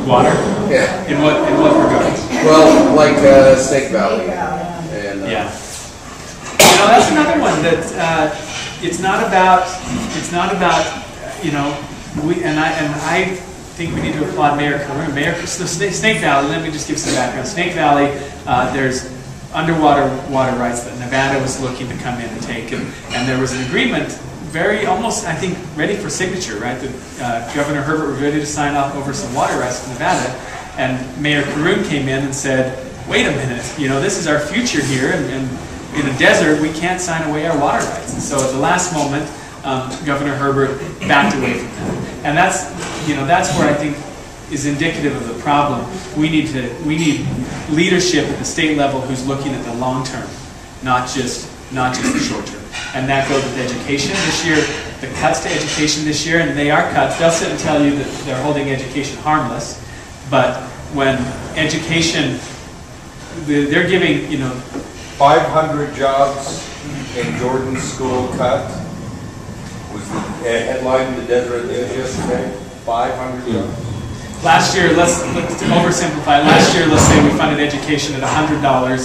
Water? Yeah. In what regards? Well, like Snake Valley. And, yeah. You know, that's another one that it's not about you know, I think we need to applaud Mayor Caroon. So Snake Valley, let me just give some background. Snake Valley, there's underwater water rights that Nevada was looking to come in and take, and there was an agreement, very almost, I think, ready for signature, right? That Governor Herbert was ready to sign off over some water rights to Nevada, and Mayor Caroon came in and said, wait a minute, you know, this is our future here, and in a desert, we can't sign away our water rights. And so at the last moment, Governor Herbert backed away from that. And that's, you know, that's where I think is indicative of the problem. We need leadership at the state level who's looking at the long term, not just the short term. And that goes with education. This year, the cuts to education this year, and they are cuts. They'll sit and tell you that they're holding education harmless, but when education, they're giving, you know, 500 jobs in Jordan's school cut was the headline in the Deseret News yesterday. 500 jobs. Last year, let's oversimplify. Last year, let's say we funded education at $100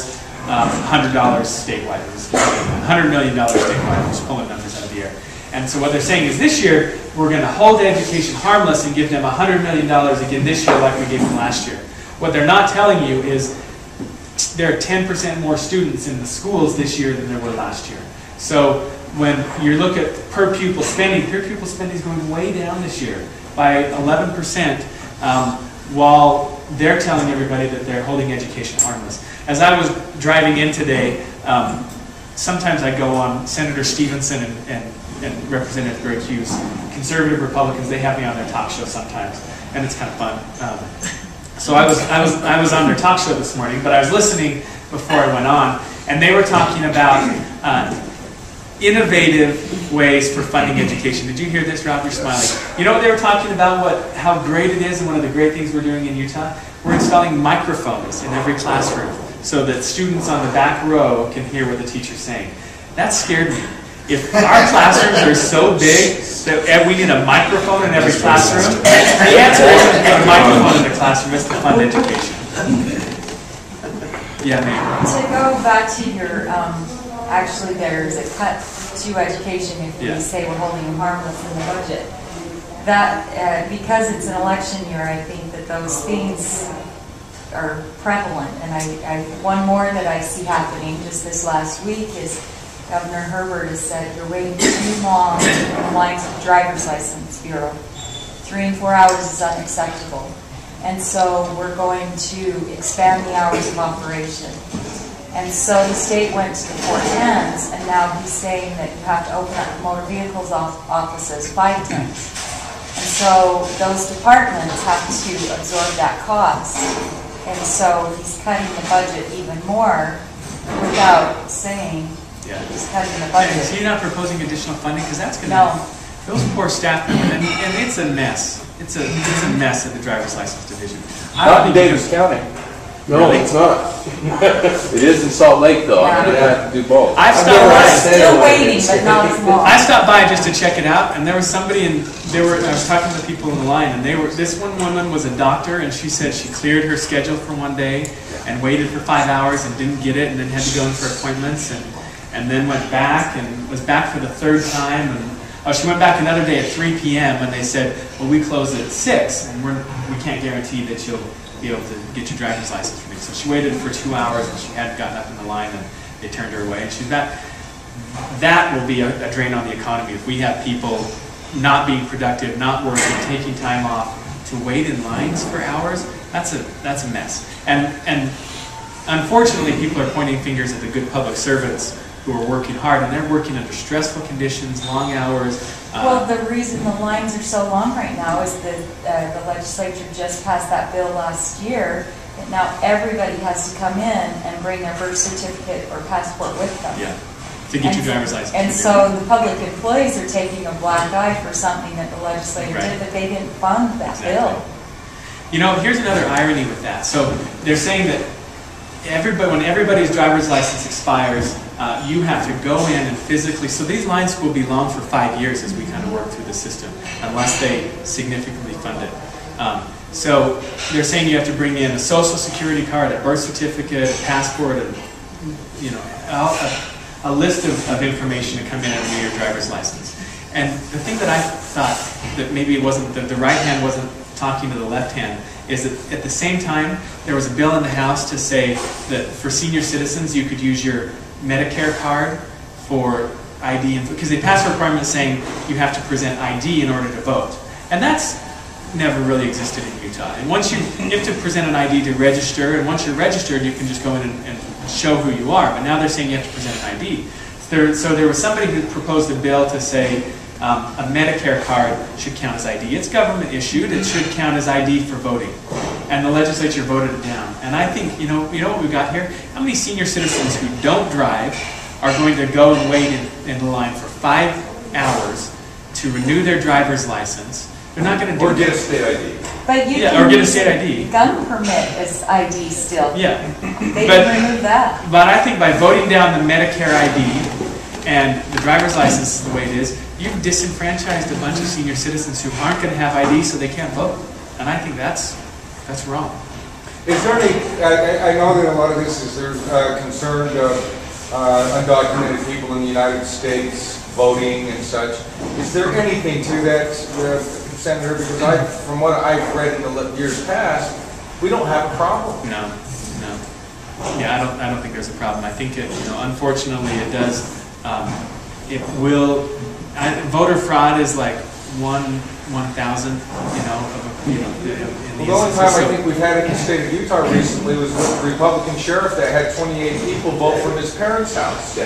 statewide. It was $100 million statewide. We're just pulling numbers out of the air. And so what they're saying is this year, we're going to hold education harmless and give them $100 million again this year like we gave them last year. What they're not telling you is there are 10% more students in the schools this year than there were last year. So when you look at per pupil spending is going way down this year by 11%, while they're telling everybody that they're holding education harmless. As I was driving in today, sometimes I go on Senator Stevenson and Representative Greg Hughes, conservative Republicans. They have me on their talk show sometimes, and it's kind of fun. So I was on their talk show this morning, but I was listening before I went on, and they were talking about innovative ways for funding education. Did you hear this, Rob? You're smiling. You know what they were talking about? How great it is, and one of the great things we're doing in Utah? We're installing microphones in every classroom so that students on the back row can hear what the teacher's saying. That scared me. If our classrooms are so big that we need a microphone in every classroom, the answer isn't to put a microphone in the classroom, it's to fund education. Yeah, ma'am. To go back to your, actually there's a cut to education if we say we're holding them harmless in the budget. That, because it's an election year, I think that those things are prevalent. And one more that I see happening just this last week is Governor Herbert has said, you're waiting too long in the lines of the Driver's License Bureau. 3 and 4 hours is unacceptable. And so we're going to expand the hours of operation. And so the state went to the 4 10s, and now he's saying that you have to open up motor vehicles offices 5 10s. And so those departments have to absorb that cost. And so he's cutting the budget even more without saying he's cutting the budget. So you're not proposing additional funding? Because that's going to... Those poor staff members, and it's a mess. It's a mess at the driver's license division. Not in Davis County. No, really? It's not. It is in Salt Lake, though. I'm going to have to do both. Still waiting, but not as long. I stopped by just to check it out, and there was somebody, and I was talking to the people in the line, and this one woman was a doctor, and she said she cleared her schedule for one day and waited for 5 hours and didn't get it, and then had to go in for appointments, and then went back and was back for the 3rd time, and she went back another day at 3 p.m. when they said, well, we close at 6, and we can't guarantee that you'll be able to get your driver's license for me. So she waited for 2 hours, and she hadn't gotten up in the line, and they turned her away. And that will be a drain on the economy if we have people not being productive, not working, taking time off to wait in lines for hours. That's a mess. And unfortunately, people are pointing fingers at the good public servants who are working hard, and they're working under stressful conditions, long hours. Well, the reason the lines are so long right now is that the legislature just passed that bill last year that now everybody has to come in and bring their birth certificate or passport with them. Yeah, to get your driver's license. And so the public employees are taking a black eye for something that the legislature did, but they didn't fund that bill. You know, here's another irony with that. So they're saying that when everybody's driver's license expires, you have to go in and physically, so these lines will be long for 5 years as we kind of work through the system, unless they significantly fund it. So they're saying you have to bring in a social security card, a birth certificate, a passport, and a list of information to come in and renew your driver's license. And the thing that I thought that maybe it wasn't, the right hand wasn't talking to the left hand, is that at the same time, there was a bill in the House to say that for senior citizens, you could use your Medicare card for ID, because they passed a requirement saying you have to present ID in order to vote. And that's never really existed in Utah. And once you have to present an ID to register, and once you're registered, you can just go in and show who you are. But now they're saying you have to present an ID. So there was somebody who proposed a bill to say a Medicare card should count as ID. It's government issued. It should count as ID for voting. And the legislature voted it down. And I think, you know what we've got here? How many senior citizens who don't drive are going to go and wait in the line for 5 hours to renew their driver's license? They're not going to do Or get a state ID. But you Yeah, can or get a use state ID. gun permit as ID still. Yeah. They can remove that. But I think by voting down the Medicare ID and the driver's license is the way it is, you've disenfranchised a bunch of senior citizens who aren't going to have ID, so they can't vote. And I think that's wrong. Is there any, I know that a lot of this is there's concerned of undocumented people in the United States voting and such. Is there anything to that, Senator? Because from what I've read in the years past, we don't have a problem. No. Yeah, I don't think there's a problem. I think it, unfortunately, it does. It will. Voter fraud is like 1/1000. The only time I think we've had it in the state of Utah recently was with the Republican sheriff that had 28 people vote from his parents' house.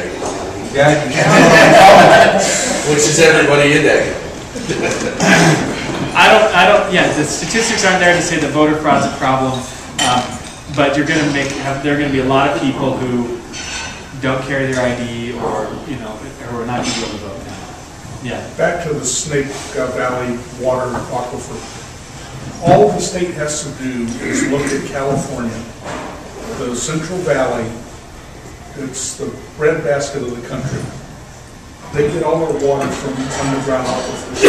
Which is everybody in there. Yeah, the statistics aren't there to say that voter fraud's a problem, but there are going to be a lot of people who don't carry their ID or are not able to vote now. Yeah. Back to the Snake Valley water aquifer. All the state has to do is look at California, the Central Valley. It's the breadbasket of the country. They get all their water from underground aquifers.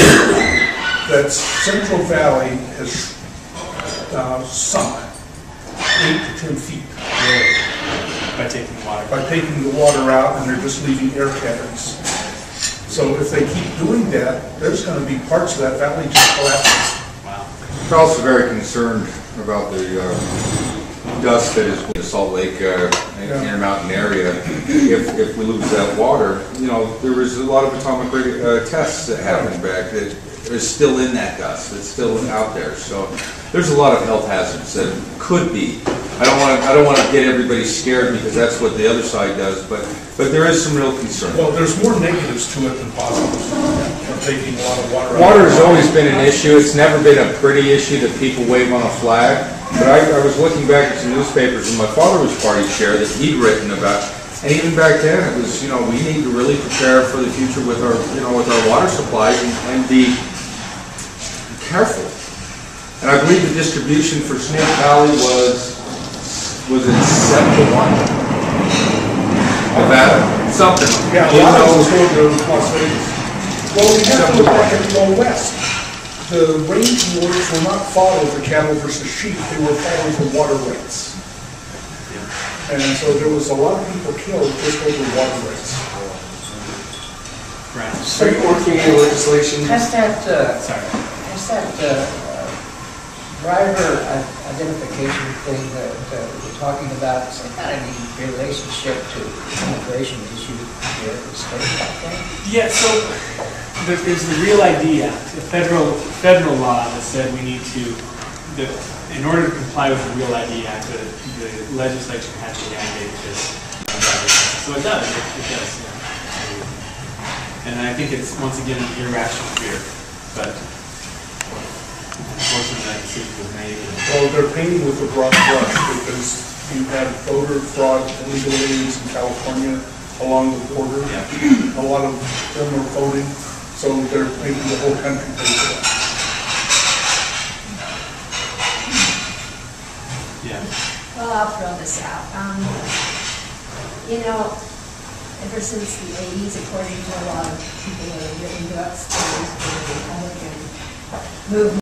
That Central Valley has sunk 8 to 10 feet By taking the water. by taking the water out, and they're just leaving air cavities. So if they keep doing that, there's going to be parts of that valley just collapsing. Wow. We're also very concerned about the dust that is in the Salt Lake Intermountain area. If we lose that water, there was a lot of atomic tests that happened back that is still in that dust. It's still out there. So there's a lot of health hazards that could be. I don't want to get everybody scared because that's what the other side does, but there is some real concern. Well, there's more negatives to it than positives from taking a lot of water out. Water has always been an issue. It's never been a pretty issue that people wave on a flag. But I was looking back at some newspapers, and my father was party chair that he'd written about. And even back then, it was, we need to really prepare for the future with our, with our water supplies and be careful. And I believe the distribution for Snake Valley was it 7-1? Nevada? Something. Yeah, a lot of those go to Las Vegas. Well, we have to look back at the Old West. The range wars were not fought over cattle versus sheep, they were fought over water rights. And so there was a lot of people killed just over water rights. Right. Are you working in legislation? Has that Sorry. driver identification thing that we're talking about some kind of relationship to immigration issue here in the state, I think? Yeah, so there's the Real ID Act, the federal law that said we need to, in order to comply with the Real ID Act, the legislature has to mandate this. So it does, it does. Yeah. And I think it's, once again, an irrational fear, but unfortunately that decision was made. Well, they're painting with a broad brush because you have voter fraud, illegal aliens in California along the border. Yeah. A lot of them are voting, so they're making the whole country pay for that. Yeah. Well, I'll throw this out. Ever since the 80s, according to a lot of people that have written books, there's been a Republican movement